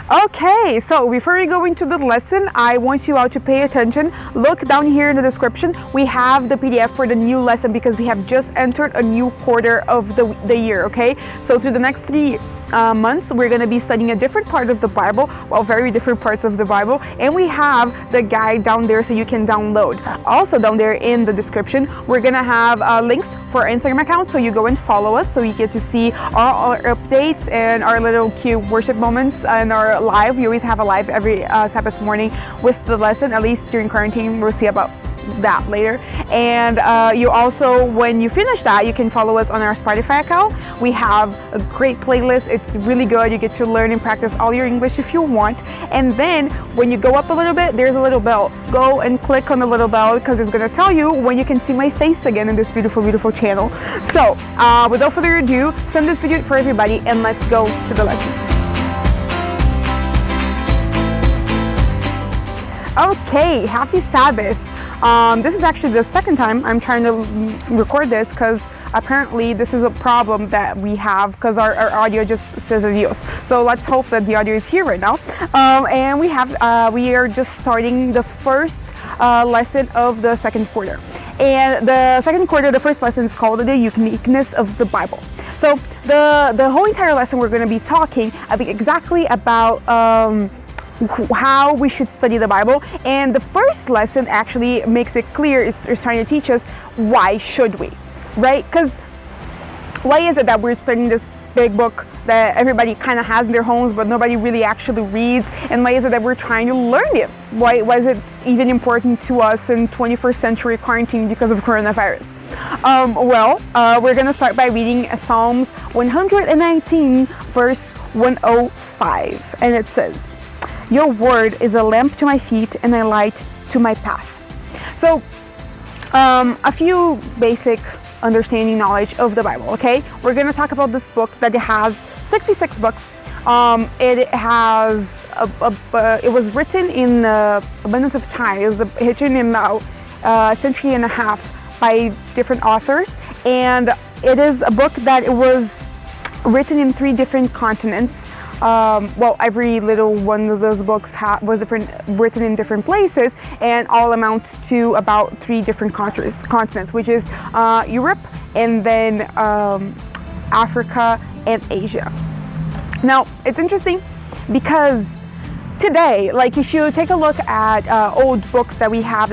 Okay, so before we go into the lesson, I want you all to pay attention. Look down here in the description. We have the PDF for the new lesson because we have just entered a new quarter of the year, okay? So through the next 3 months, we're going to be studying a different part of the Bible, well, very different parts of the Bible, and we have the guide down there so you can download. Also down there in the description, we're going to have links for our Instagram account, so you go and follow us so you get to see all our updates and our little cute worship moments and our live. We always have a live every Sabbath morning with the lesson, at least during quarantine. We'll see about that later. And you also, when you finish that, you can follow us on our Spotify account. We have a great playlist. It's really good. You get to learn and practice all your English if you want. And then when you go up a little bit, there's a little bell. Go and click on the little bell because it's going to tell you when you can see my face again in this beautiful, beautiful channel. So without further ado, send this video for everybody and let's go to the lesson. Okay, happy Sabbath. This is actually the second time I'm trying to record this because apparently this is a problem that we have because our audio just says adios. So let's hope that the audio is here right now. And we are just starting the first lesson of the second quarter. And the second quarter, the first lesson is called the Uniqueness of the Bible. So the whole entire lesson we're going to be talking exactly about how we should study the Bible, and the first lesson actually makes it clear. Is trying to teach us why should we, right? Because why is it that we're studying this big book that everybody kind of has in their homes but nobody really actually reads, and why is it that we're trying to learn it? Why is it even important to us in 21st century quarantine because of coronavirus? We're gonna start by reading Psalms 119 verse 105, and it says, "Your word is a lamp to my feet and a light to my path." So, a few basic understanding knowledge of the Bible, okay? We're going to talk about this book that it has 66 books. It was written in abundance of time. It was written in about a century and a half by different authors. And it is a book that it was written in 3 different continents. Every little one of those books was written in different places, and all amount to about 3 different continents, which is Europe, and then Africa and Asia. Now, it's interesting because today, like if you take a look at old books that we have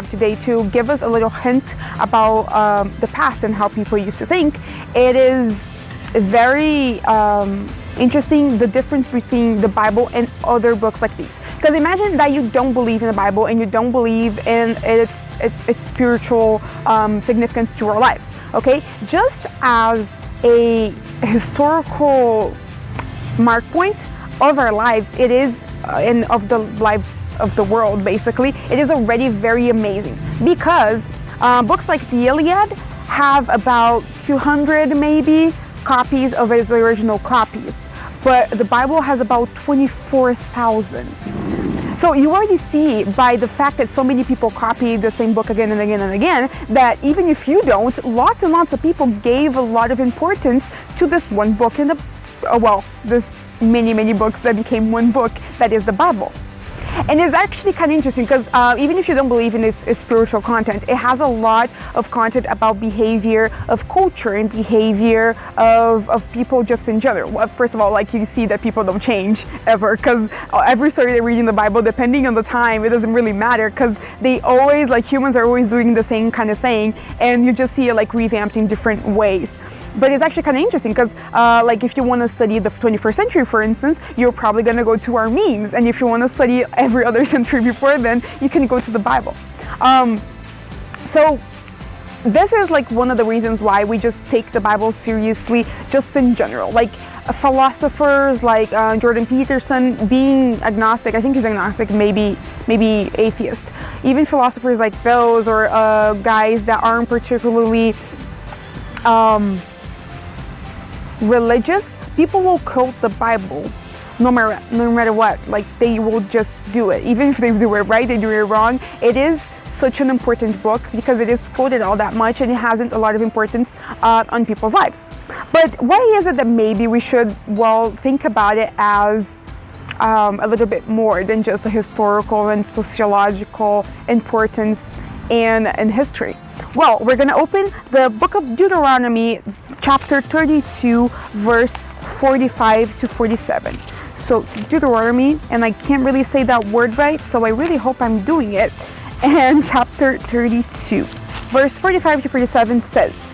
today to give us a little hint about the past and how people used to think, it is very interesting the difference between the Bible and other books like these. Because imagine that you don't believe in the Bible and you don't believe in its spiritual significance to our lives. Okay, just as a historical mark point of our lives, it is and of the life of the world. Basically, it is already very amazing because books like the Iliad have about 200 maybe copies of its original copies, but the Bible has about 24,000. So you already see by the fact that so many people copy the same book again and again and again, that even if you don't, lots and lots of people gave a lot of importance to this one book in this many books that became one book that is the Bible. And it's actually kind of interesting because even if you don't believe in its spiritual content, it has a lot of content about behavior, of culture and behavior of people just in general. Well, first of all, like you see that people don't change ever, because every story they read in the Bible, depending on the time, it doesn't really matter because they always, like humans are always doing the same kind of thing, and you just see it like revamped in different ways. But it's actually kind of interesting because like if you want to study the 21st century, for instance, you're probably going to go to our memes. And if you want to study every other century before then, you can go to the Bible. So this is like one of the reasons why we just take the Bible seriously just in general. Like philosophers like Jordan Peterson, being agnostic, I think he's agnostic, maybe atheist. Even philosophers like those, or guys that aren't particularly religious, people will quote the Bible no matter what. Like they will just do it, even if they do it right, they do it wrong. It is such an important book because it is quoted all that much and it hasn't a lot of importance on people's lives. But why is it that maybe we should think about it as a little bit more than just a historical and sociological importance in history. Well, we're going to open the book of Deuteronomy, chapter 32, verse 45 to 47. So Deuteronomy, and I can't really say that word right, so I really hope I'm doing it. And chapter 32, verse 45 to 47 says,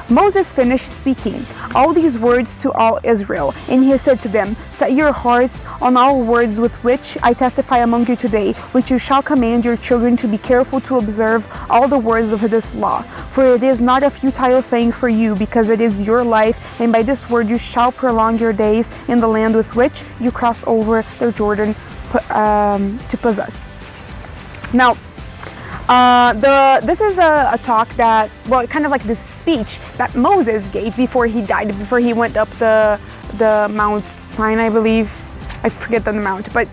Moses finished speaking all these words to all Israel, and he said to them, Set your hearts on all words with which I testify among you today, which you shall command your children to be careful to observe all the words of this law. For it is not a futile thing for you, because it is your life, and by this word you shall prolong your days in the land with which you cross over the Jordan to possess. Now, this is a talk that, well, kind of like this speech that Moses gave before he died, before he went up the Mount Sinai, I believe. I forget the mount, but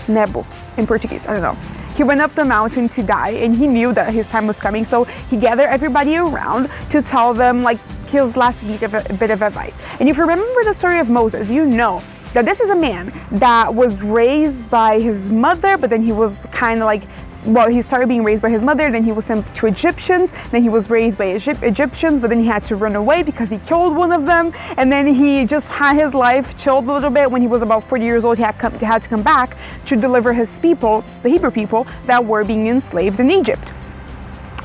Nebo in Portuguese, I don't know. He went up the mountain to die, and he knew that his time was coming, so he gathered everybody around to tell them like his last bit of advice. And if you remember the story of Moses, you know that this is a man that was raised by his mother, but then he was kind of like, well, he started being raised by his mother, then he was sent to Egyptians, then he was raised by Egyptians, but then he had to run away because he killed one of them, and then he just had his life chilled a little bit. When he was about 40 years old, he had to come back to deliver his people, the Hebrew people, that were being enslaved in Egypt.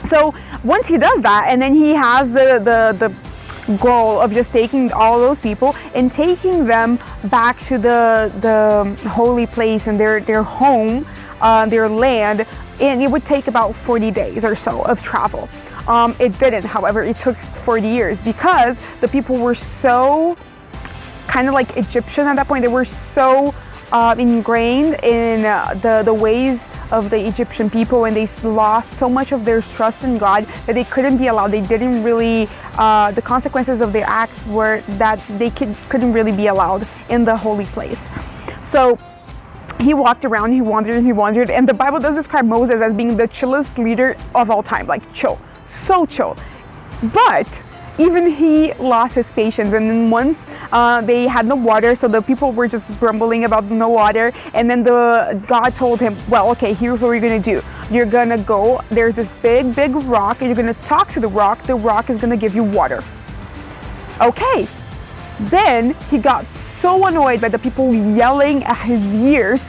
So once he does that, and then he has the goal of just taking all those people and taking them back to the holy place and their home, their land, and it would take about 40 days or so of travel. It didn't, however, it took 40 years because the people were so kind of like Egyptian at that point. They were so ingrained in the ways of the Egyptian people, and they lost so much of their trust in God that they couldn't be allowed. They didn't really, the consequences of their acts were that they couldn't really be allowed in the holy place. So he walked around, he wandered, and the Bible does describe Moses as being the chillest leader of all time, like chill, so chill. But even he lost his patience, and then once they had no water, so the people were just grumbling about no water, and then God told him, well, okay, here's what we're gonna do. You're gonna go, there's this big rock, and you're gonna talk to the rock is gonna give you water. Okay. Then he got so annoyed by the people yelling at his ears,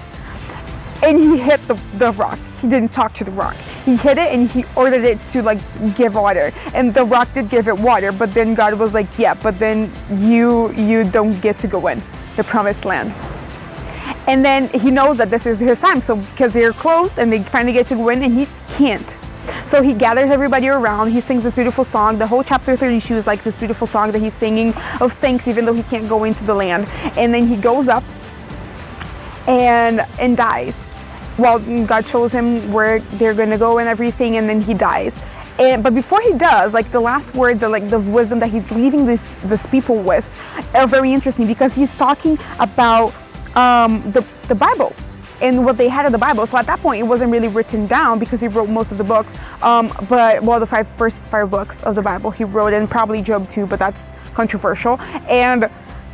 and he hit the rock. He didn't talk to the rock. He hit it and he ordered it to like give water, and the rock did give it water, but then God was like, yeah, but then you don't get to go in the promised land. And then he knows that this is his time, so because they're close and they finally get to go in, and he can't. So he gathers everybody around, he sings this beautiful song. The whole chapter 32 is like this beautiful song that he's singing of thanks, even though he can't go into the land. And then he goes up and dies. Well, God shows him where they're going to go and everything, and then he dies. But before he does, like the last words are like the wisdom that he's leaving this people with are very interesting, because he's talking about the Bible and what they had in the Bible. So at that point, it wasn't really written down because he wrote most of the books. But the first five books of the Bible he wrote, and probably Job too, but that's controversial. And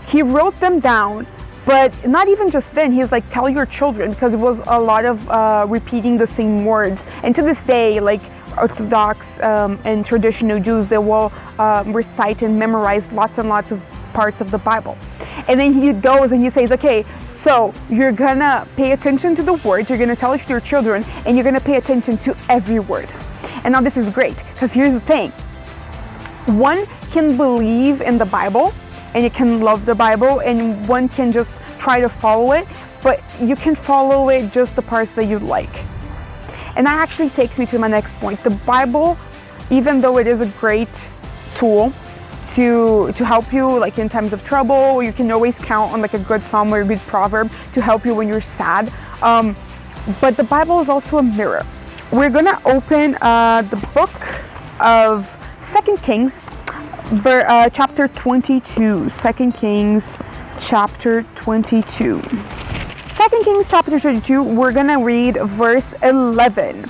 he wrote them down, but not even just then. He's like, tell your children, because it was a lot of repeating the same words. And to this day, like Orthodox and traditional Jews, they will recite and memorize lots and lots of parts of the Bible. And then he goes and he says, okay, so you're gonna pay attention to the words, you're gonna tell it to your children, and you're gonna pay attention to every word. And now this is great, because here's the thing. One can believe in the Bible, and you can love the Bible, and one can just try to follow it, but you can follow it just the parts that you like. And that actually takes me to my next point. The Bible, even though it is a great tool to help you like in times of trouble, you can always count on like a good psalm or a good proverb to help you when you're sad. But the Bible is also a mirror. We're gonna open the book of 2 Kings, chapter 22. 2 Kings, chapter 22. 2 Kings, chapter 22, we're gonna read verse 11.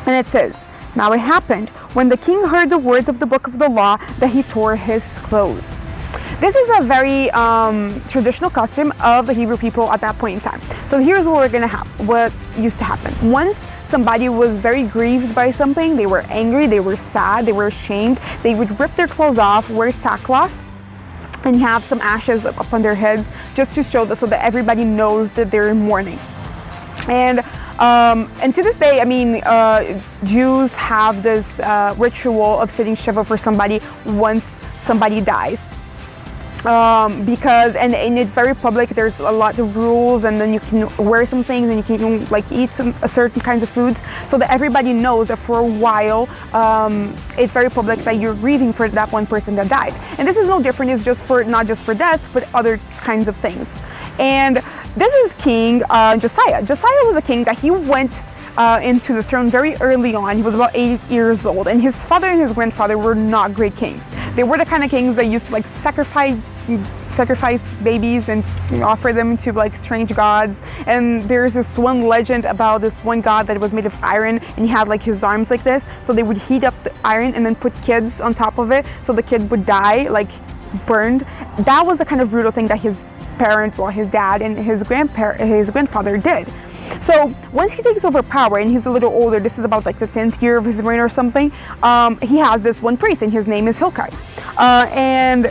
And it says, now it happened, when the king heard the words of the book of the law, that he tore his clothes. This is a very traditional custom of the Hebrew people at that point in time. So here's what we're gonna have, what used to happen. Once somebody was very grieved by something, they were angry, they were sad, they were ashamed, they would rip their clothes off, wear sackcloth, and have some ashes up on their heads just to show that, so that everybody knows that they're in mourning. And to this day, I mean, Jews have this ritual of sitting shiva for somebody once somebody dies. Because and it's very public. There's a lot of rules, and then you can wear some things, and you can like eat some certain kinds of foods, so that everybody knows that for a while it's very public that you're grieving for that one person that died. And this is no different. It's just for not just for death, but other kinds of things. And this is King Josiah. Josiah was a king that he went into the throne very early on. He was about 8 years old, and his father and his grandfather were not great kings. They were the kind of kings that used to like sacrifice babies and offer them to like strange gods. And there's this one legend about this one god that was made of iron, and he had like his arms like this, so they would heat up the iron and then put kids on top of it, so the kid would die like burned. That was the kind of brutal thing that his parents, well, his dad and his grandfather did. So once he takes over power, and he's a little older, this is about like the 10th year of his reign or something, he has this one priest, and his name is Hilkiah. And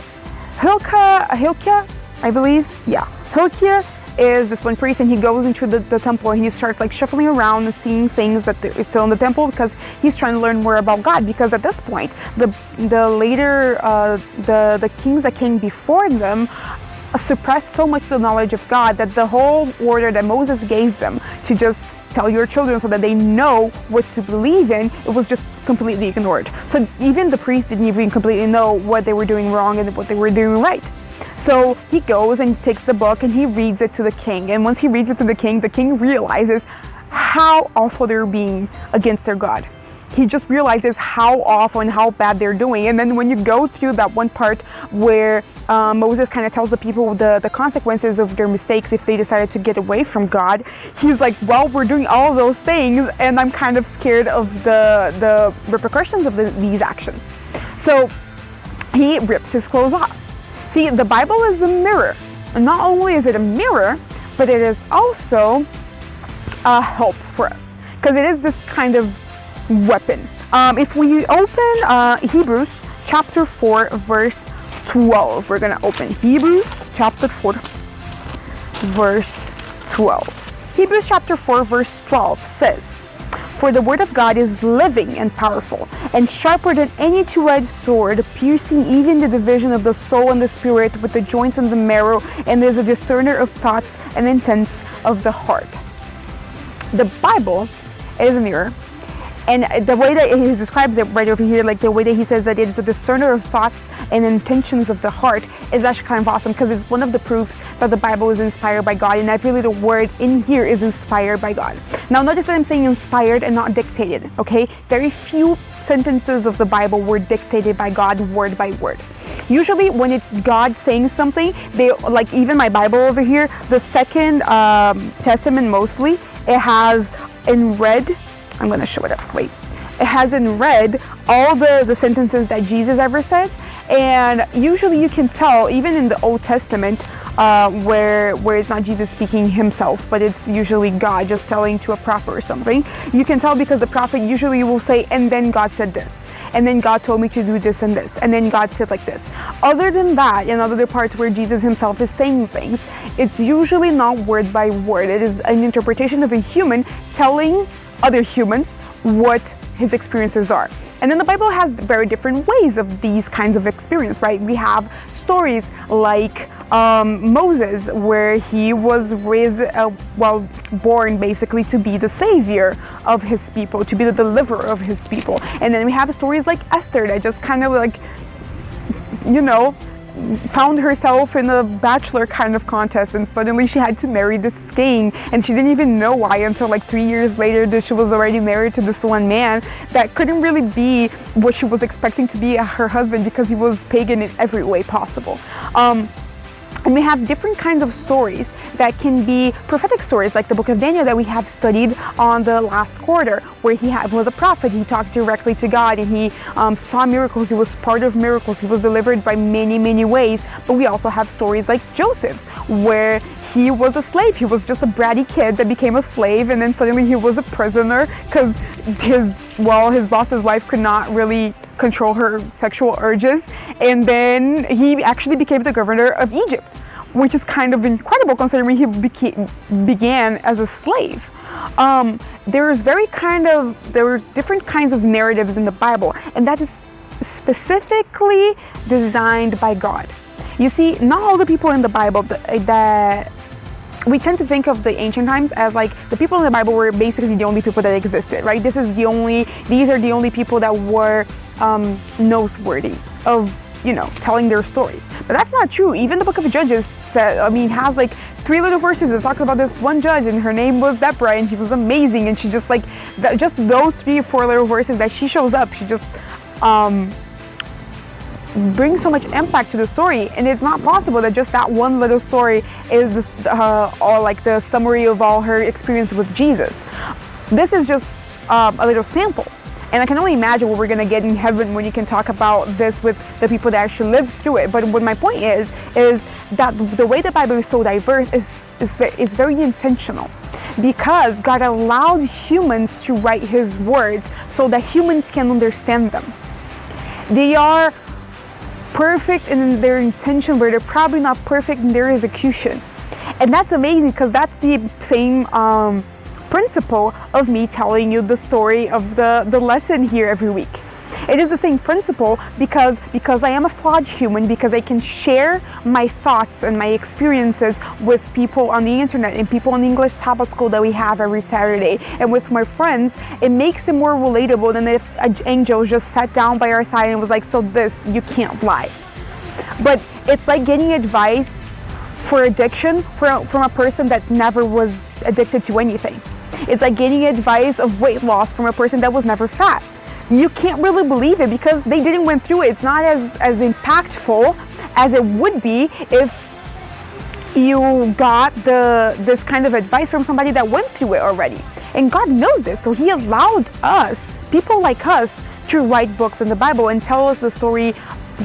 Hilkiah, I believe, yeah, Hilkiah is this one priest, and he goes into the temple, and he starts like shuffling around and seeing things that is still in the temple, because he's trying to learn more about God. Because at this point, the kings that came before them suppressed so much the knowledge of God that the whole order that Moses gave them to just tell your children so that they know what to believe in, it was just completely ignored. So even the priests didn't even completely know what they were doing wrong and what they were doing right. So he goes and takes the book and he reads it to the king. And once he reads it to the king realizes how awful they're being against their God. He just realizes how awful and how bad they're doing. And then when you go through that one part where Moses kind of tells the people the consequences of their mistakes if they decided to get away from God, he's like, well, we're doing all of those things, and I'm kind of scared of the repercussions of these actions. So he rips his clothes off. See, the Bible is a mirror. And not only is it a mirror, but it is also a help for us, because it is this kind of weapon. If we open Hebrews chapter 4 verse 12, we're gonna open Hebrews chapter 4 verse 12. Hebrews chapter 4 verse 12 says, "For the word of God is living and powerful, and sharper than any two-edged sword, piercing even the division of the soul and the spirit, with the joints and the marrow, and is a discerner of thoughts and intents of the heart." The Bible is a mirror. And the way that he describes it right over here, like the way that he says that it is a discerner of thoughts and intentions of the heart, is actually kind of awesome, because it's one of the proofs that the Bible is inspired by God, and every little word in here is inspired by God. Now notice that I'm saying inspired and not dictated, okay? Very few sentences of the Bible were dictated by God word by word. Usually when it's God saying something, they, like even my Bible over here, the Second Testament mostly, it has in red, I'm going to show it up, wait. It has in red all the sentences that Jesus ever said. And usually you can tell, even in the Old Testament, where it's not Jesus speaking himself, but it's usually God just telling to a prophet or something. You can tell because the prophet usually will say, and then God said this. And then God told me to do this and this. And then God said like this. Other than that, in other parts where Jesus himself is saying things, it's usually not word by word. It is an interpretation of a human telling other humans what his experiences are. And then the Bible has very different ways of these kinds of experience, right? We have stories like Moses, where he was raised, born basically to be the savior of his people, to be the deliverer of his people. And then we have stories like Esther that just kind of like, you know, found herself in a bachelor kind of contest, and suddenly she had to marry this king, and she didn't even know why until like 3 years later that she was already married to this one man that couldn't really be what she was expecting to be her husband, because he was pagan in every way possible. And we have different kinds of stories that can be prophetic stories, like the book of Daniel that we have studied on the last quarter, where he was a prophet. He talked directly to God, and he saw miracles. He was part of miracles. He was delivered by many, many ways. But we also have stories like Joseph, where he was a slave. He was just a bratty kid that became a slave, and then suddenly he was a prisoner because his boss's wife could not really control her sexual urges, and then he actually became the governor of Egypt, which is kind of incredible considering he began as a slave. There's different kinds of narratives in the Bible, and that is specifically designed by God. You see, not all the people in the Bible that we tend to think of the ancient times as like the people in the Bible were basically the only people that existed, right? These are the only people that were noteworthy of, telling their stories. But that's not true. Even the book of Judges has like 3 little verses that talk about this one judge, and her name was Deborah, and she was amazing, and she just just those 3 or 4 little verses that she shows up, she just brings so much impact to the story. And it's not possible that just that one little story is all like the summary of all her experience with Jesus. This is just a little sample, and I can only imagine what we're gonna get in heaven when you can talk about this with the people that actually lived through it. But what my point is that the way the Bible is so diverse is very intentional, because God allowed humans to write His words so that humans can understand them. They are perfect in their intention, but they're probably not perfect in their execution. And that's amazing, because that's the same principle of me telling you the story of the lesson here every week. It is the same principle because I am a flawed human, because I can share my thoughts and my experiences with people on the internet and people in the English Sabbath school that we have every Saturday, and with my friends. It makes it more relatable than if an angel just sat down by our side and was like, so this, you can't lie. But it's like getting advice for addiction from a person that never was addicted to anything. It's like getting advice of weight loss from a person that was never fat. You can't really believe it because they didn't went through it. It's not as impactful as it would be if you got this kind of advice from somebody that went through it already. And God knows this, so He allowed us, people like us, to write books in the Bible and tell us the story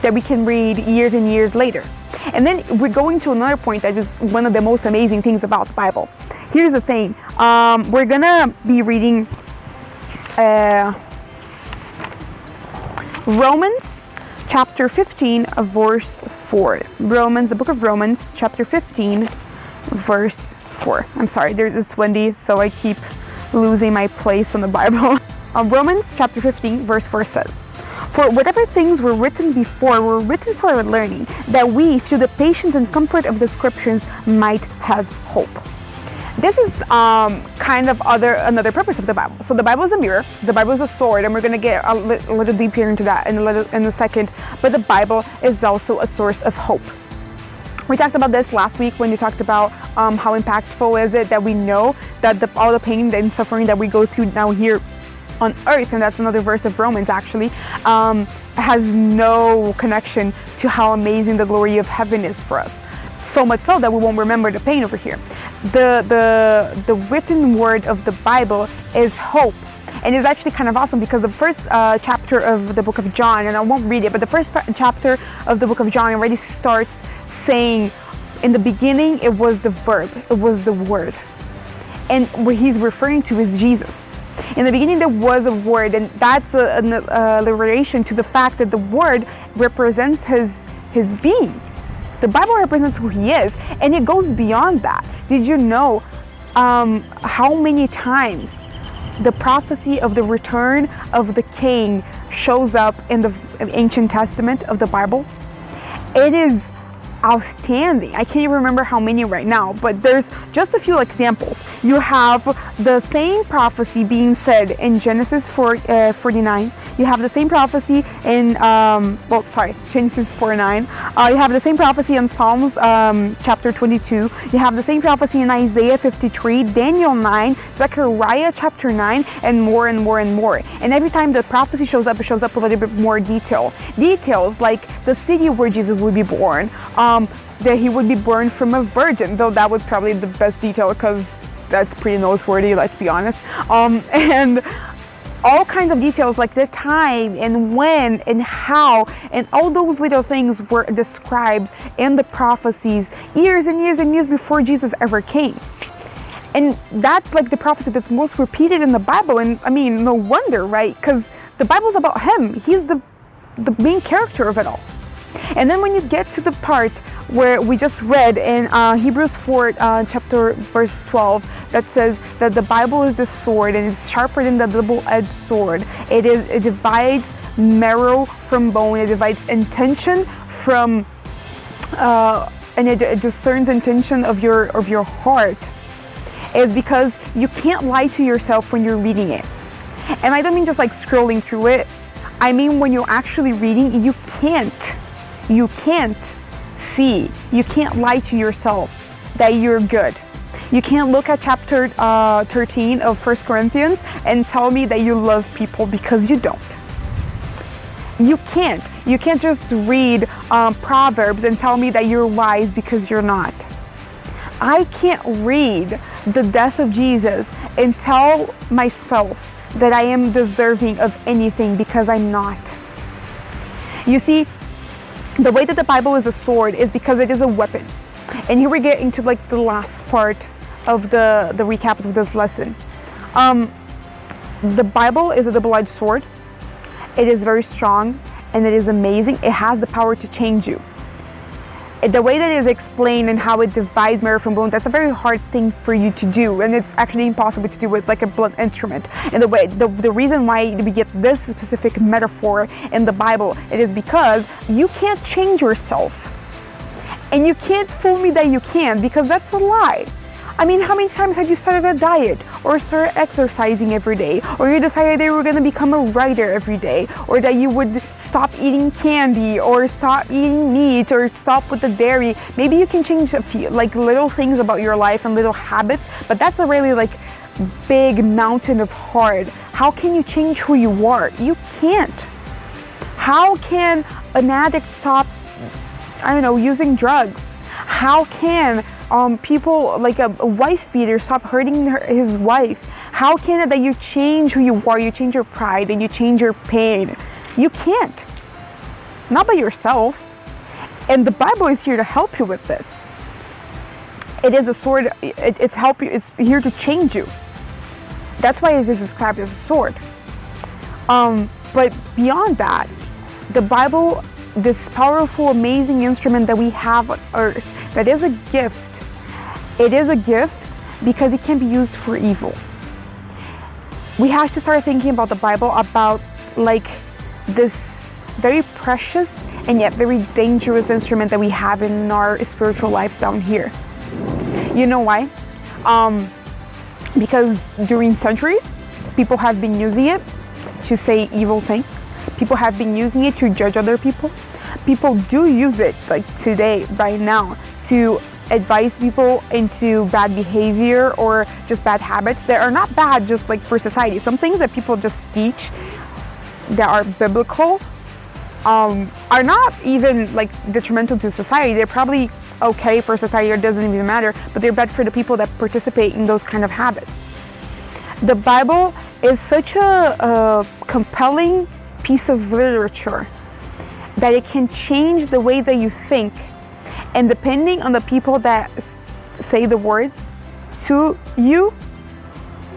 that we can read years and years later. And then we're going to another point that is one of the most amazing things about the Bible. Here's the thing. We're gonna be reading Romans chapter 15, verse 4. The book of Romans chapter 15, verse 4. I'm sorry, it's windy, so I keep losing my place in the Bible. Romans chapter 15, verse 4 says, "For whatever things were written before were written for our learning, that we, through the patience and comfort of the Scriptures, might have hope." This is kind of another purpose of the Bible. So the Bible is a mirror, the Bible is a sword, and we're going to get a little deeper into that in a second. But the Bible is also a source of hope. We talked about this last week when you talked about how impactful is it that we know that all the pain and suffering that we go through now here on earth, and that's another verse of Romans actually, has no connection to how amazing the glory of heaven is for us. So much so that we won't remember the pain over here. The written word of the Bible is hope. And it's actually kind of awesome because the first chapter of the book of John, and I won't read it, but the first chapter of the book of John already starts saying, in the beginning it was the Verb, it was the Word. And what he's referring to is Jesus. In the beginning there was a Word, and that's a relation to the fact that the Word represents his being. The Bible represents who He is, and it goes beyond that. Did you know how many times the prophecy of the return of the King shows up in the Ancient Testament of the Bible? It is outstanding. I can't even remember how many right now, but there's just a few examples. You have the same prophecy being said in Genesis 49. You have the same prophecy in, Genesis 4:9. You have the same prophecy in Psalms chapter 22. You have the same prophecy in Isaiah 53, Daniel 9, Zechariah chapter 9, and more and more and more. And every time the prophecy shows up, it shows up a little bit more detail. Details like the city where Jesus would be born, that he would be born from a virgin, though that was probably the best detail because that's pretty noteworthy, let's be honest. And all kinds of details like the time and when and how, and all those little things were described in the prophecies years and years and years before Jesus ever came. And that's like the prophecy that's most repeated in the Bible. And I mean, no wonder, right? Because the Bible's about him. He's the main character of it all. And then when you get to the part where we just read in Hebrews 4 chapter verse 12, that says that the Bible is the sword and it's sharper than the double-edged sword. It divides marrow from bone. It divides intention from and it discerns intention of your heart. Is because you can't lie to yourself when you're reading it. And I don't mean just like scrolling through it. I mean when you're actually reading, you can't see, you can't lie to yourself that you're good. You can't look at chapter 13 of 1 Corinthians and tell me that you love people, because you don't. You can't just read Proverbs and tell me that you're wise, because you're not. I can't read the death of Jesus and tell myself that I am deserving of anything, because I'm not. You see, the way that the Bible is a sword is because it is a weapon. And here we get into like the last part of the recap of this lesson. The Bible is a double-edged sword. It is very strong and it is amazing. It has the power to change you. The way that it is explained and how it divides marrow from bone, that's a very hard thing for you to do, and it's actually impossible to do with like a blunt instrument. And the reason why we get this specific metaphor in the Bible, it is because you can't change yourself, and you can't fool me that you can, because that's a lie. I mean, how many times have you started a diet, or started exercising every day, or you decided that you were going to become a writer every day, or that you would stop eating candy, or stop eating meat, or stop with the dairy? Maybe you can change a few like little things about your life and little habits, but that's a really like big mountain of hard. How can you change who you are? You can't. How can an addict stop, I don't know, using drugs? How can people like a wife beater stop hurting his wife? How can it that you change who you are, you change your pride and you change your pain? You can't. Not by yourself. And the Bible is here to help you with this. It is a sword. It's help you. It's here to change you. That's why it is described as a sword. But beyond that, the Bible, this powerful, amazing instrument that we have on earth, that is a gift. It is a gift because it can be used for evil. We have to start thinking about the Bible about like this very precious and yet very dangerous instrument that we have in our spiritual lives down here. You know why? Because during centuries, people have been using it to say evil things. People have been using it to judge other people. People do use it like today, right now, to advise people into bad behavior or just bad habits that are not bad just like for society. Some things that people just teach that are biblical are not even like detrimental to society. They're probably okay for society, or it doesn't even matter, but they're bad for the people that participate in those kind of habits. The Bible is such a compelling piece of literature that it can change the way that you think. And depending on the people that say the words to you,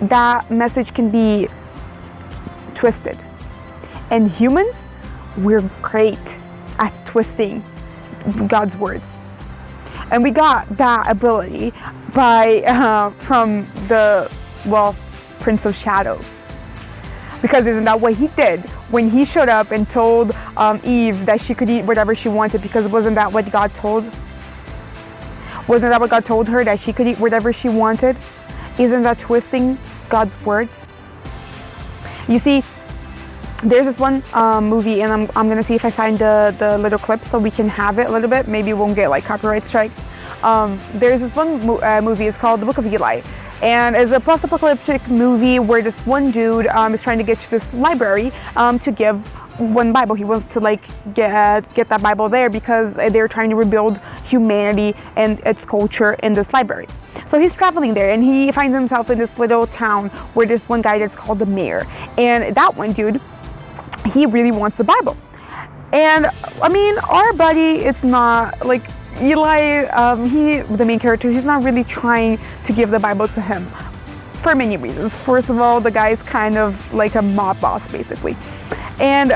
that message can be twisted. And humans, we're great at twisting God's words. And we got that ability from the, Prince of Shadows. Because isn't that what he did when he showed up and told Eve that she could eat whatever she wanted? Because wasn't that what God told? Wasn't that what God told her, that she could eat whatever she wanted? Isn't that twisting God's words? You see, there's this one movie, and I'm gonna see if I find the little clip so we can have it a little bit. Maybe we won't get like copyright strikes. There's this one movie. It's called The Book of Eli. And it's a post-apocalyptic movie where this one dude is trying to get to this library to give one Bible. He wants to like get that Bible there because they're trying to rebuild humanity and its culture in this library. So he's traveling there, and he finds himself in this little town where there's one guy that's called the mayor. And that one dude, he really wants the Bible. And I mean, our buddy, it's not like Eli, the main character, he's not really trying to give the Bible to him for many reasons. First of all, the guy's kind of like a mob boss, basically. And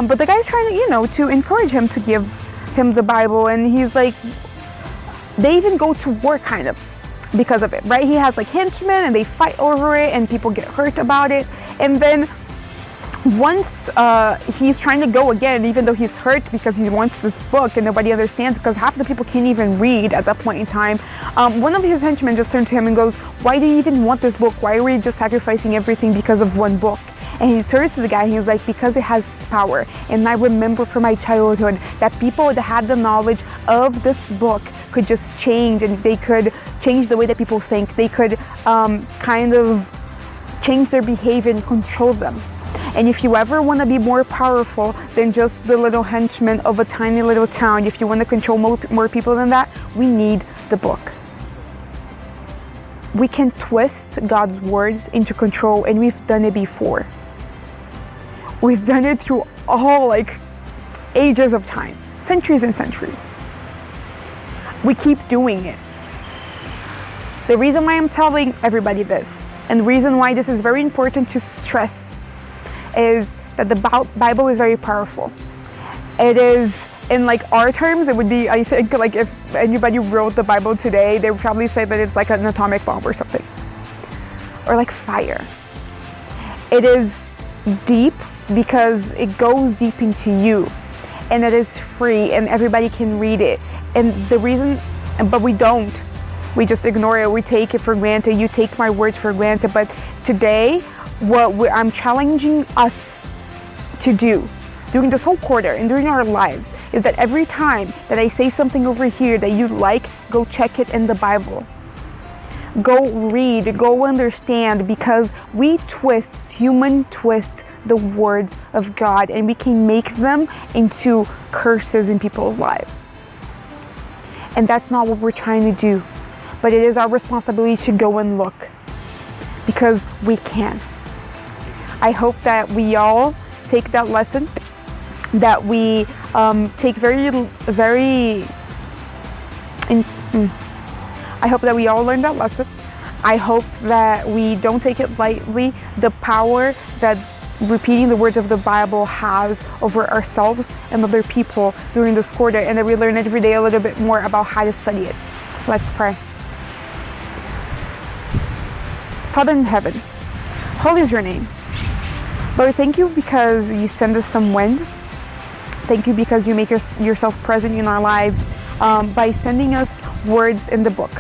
but the guy's trying to, to encourage him to give him the Bible, and he's like, they even go to war kind of because of it, right? He has like henchmen, and they fight over it, and people get hurt about it. And then once he's trying to go again, even though he's hurt because he wants this book and nobody understands, because half the people can't even read at that point in time, one of his henchmen just turned to him and goes, "Why do you even want this book? Why are we just sacrificing everything because of one book?" And he turns to the guy and he's like, "Because it has power. And I remember from my childhood that people that had the knowledge of this book could just change, and they could change the way that people think. They could kind of change their behavior and control them. And if you ever want to be more powerful than just the little henchman of a tiny little town, if you want to control more people than that, we need the book." We can twist God's words into control, and we've done it before. We've done it through all like ages of time, centuries and centuries. We keep doing it. The reason why I'm telling everybody this, and the reason why this is very important to stress, is that the Bible is very powerful. It is, in like our terms, it would be, I think, like if anybody wrote the Bible today, they would probably say that it's like an atomic bomb or something, or like fire. It is deep because it goes deep into you, and it is free, and everybody can read it. And the reason, but we don't. We just ignore it. We take it for granted. You take my words for granted. But today, I'm challenging us to do during this whole quarter and during our lives is that every time that I say something over here that you like, go check it in the Bible. Go read, go understand, because human twist the words of God, and we can make them into curses in people's lives. And that's not what we're trying to do. But it is our responsibility to go and look, because we can. I hope that we all take that lesson, that we take I hope that we all learn that lesson. I hope that we don't take it lightly, the power that repeating the words of the Bible has over ourselves and other people during this quarter, and that we learn every day a little bit more about how to study it. Let's pray. Father in heaven, holy is your name. Lord, thank you because you send us some wind. Thank you because you make yourself present in our lives by sending us words in the book.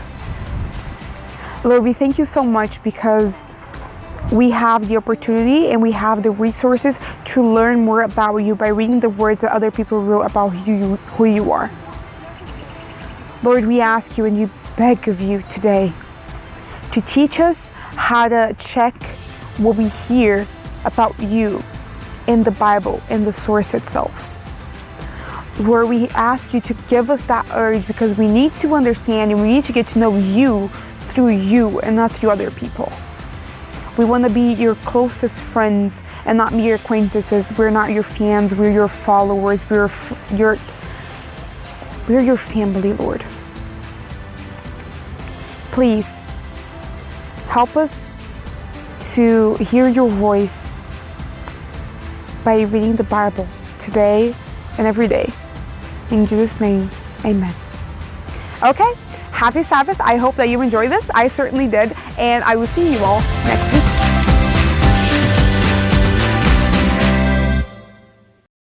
Lord, we thank you so much because we have the opportunity and we have the resources to learn more about you by reading the words that other people wrote about who you are. Lord, we ask you and we beg of you today to teach us how to check what we hear about you in the Bible, in the source itself. Lord, we ask you to give us that urge because we need to understand and we need to get to know you through you and not through other people. We want to be your closest friends and not mere acquaintances. We're not your fans, we're your followers, we're your family, Lord. Please help us to hear your voice by reading the Bible today and every day. In Jesus' name, amen. Okay, happy Sabbath. I hope that you enjoyed this. I certainly did, and I will see you all next week.